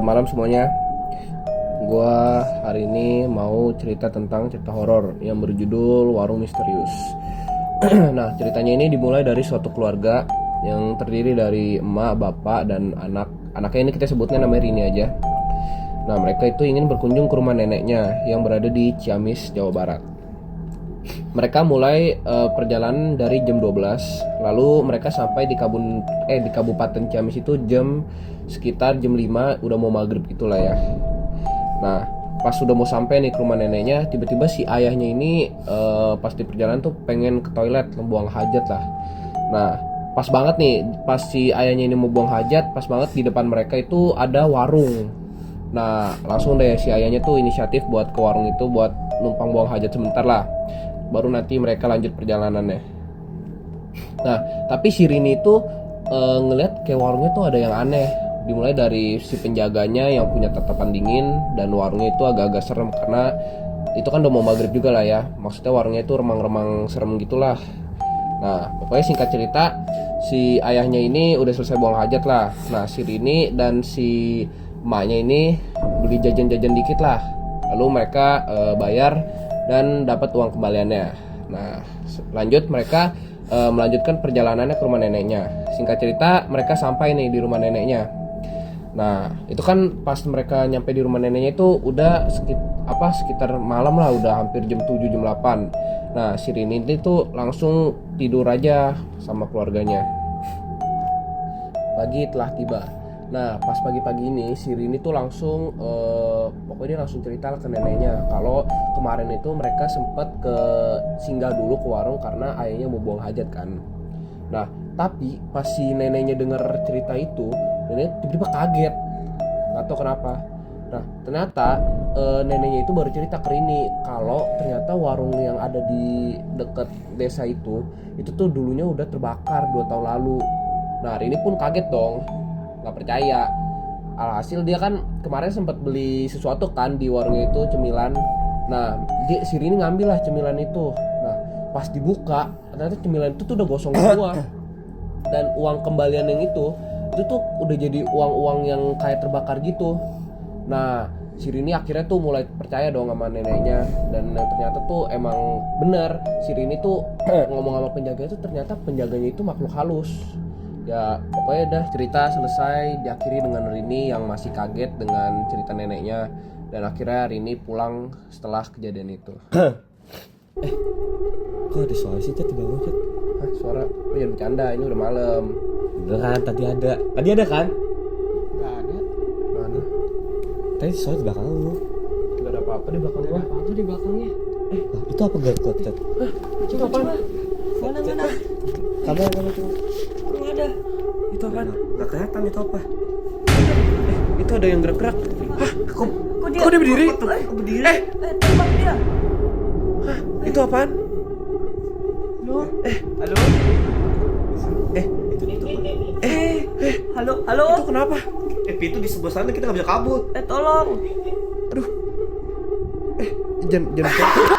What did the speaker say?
malam semuanya. Gua hari ini mau cerita tentang cerita horor yang berjudul Warung Misterius. Nah, ceritanya ini dimulai dari suatu keluarga yang terdiri dari emak, bapak, dan anak. Anaknya ini kita sebutnya namanya Rini aja. Nah, mereka itu ingin berkunjung ke rumah neneknya yang berada di Ciamis, Jawa Barat. Mereka mulai perjalanan dari jam 12. Lalu mereka sampai di Kabupaten Ciamis itu sekitar jam 5, udah mau maghrib gitulah ya. Nah, pas sudah mau sampai nih ke rumah neneknya, tiba-tiba si ayahnya ini pas di perjalanan tuh pengen ke toilet, membuang hajat lah. Nah, pas banget nih, pas si ayahnya ini mau buang hajat, pas banget di depan mereka itu ada warung. Nah, langsung deh si ayahnya tuh inisiatif buat ke warung itu buat numpang buang hajat sebentar lah. Baru nanti mereka lanjut perjalanannya. Nah, tapi si Rini itu ngeliat kayak warungnya tuh ada yang aneh. Dimulai dari si penjaganya yang punya tatapan dingin, dan warungnya itu agak-agak serem karena itu kan udah mau maghrib juga lah ya. Maksudnya warungnya itu remang-remang serem gitulah. Nah, pokoknya singkat cerita, si ayahnya ini udah selesai buang hajat lah. Nah, si Rini dan si emaknya ini beli jajan-jajan dikit lah. Lalu mereka bayar dan dapat uang kembaliannya. Nah, lanjut mereka melanjutkan perjalanannya ke rumah neneknya. Singkat cerita, mereka sampai nih di rumah neneknya. Nah, itu kan pas mereka nyampe di rumah neneknya itu udah sekitar malam lah, udah hampir jam 7, jam 8. Nah, si Rini itu langsung tidur aja sama keluarganya. Pagi telah tiba. Nah, pas pagi-pagi ini si Rini tuh langsung pokoknya dia langsung cerita ke neneknya kalau kemarin itu mereka sempat singgah dulu ke warung karena ayahnya mau buang hajat kan. Nah, tapi pas si neneknya dengar cerita itu, neneknya tiba-tiba kaget, nggak tahu kenapa. Nah, ternyata neneknya itu baru cerita ke Rini kalau ternyata warung yang ada di dekat desa itu tuh dulunya udah terbakar 2 tahun lalu. Nah, Rini pun kaget dong, nggak percaya. Alhasil dia kan kemarin sempat beli sesuatu kan di warungnya itu, cemilan. Nah, si Rini ngambil lah cemilan itu. Nah, pas dibuka ternyata cemilan itu tuh udah gosong semua. Dan uang kembalian yang itu tuh udah jadi uang-uang yang kayak terbakar gitu. Nah, si Rini akhirnya tuh mulai percaya dong sama neneknya. Dan yang ternyata tuh emang bener, si Rini tuh ngomong sama penjaganya tuh ternyata penjaganya itu makhluk halus. Ya pokoknya udah cerita selesai, diakhiri dengan Rini yang masih kaget dengan cerita neneknya. Dan akhirnya Rini pulang setelah kejadian itu. Kok ada suara sih, Cat? Dibangun, Cat. Hah, suara? Oh ya, bercanda, ini udah malam. Beneran, tadi ada kan? Gak ada. Mana? Tadi suara di belakang lu. Gak ada apa-apa di belakang gua. Apa di belakangnya? Itu apa gargot, Cat? Coba. Mana? Kamera tuh. Enggak ada. Itu apaan? Nggak kelihatan itu apa? Itu ada yang gerak-gerak. Hah? Kok Kok dia berdiri? Kok berdiri? Tembak dia. Hah? Itu apaan? Halo? Halo? Halo? Itu kenapa? Pintu di sebelah sana, kita nggak bisa kabur. Tolong. Aduh. Jangan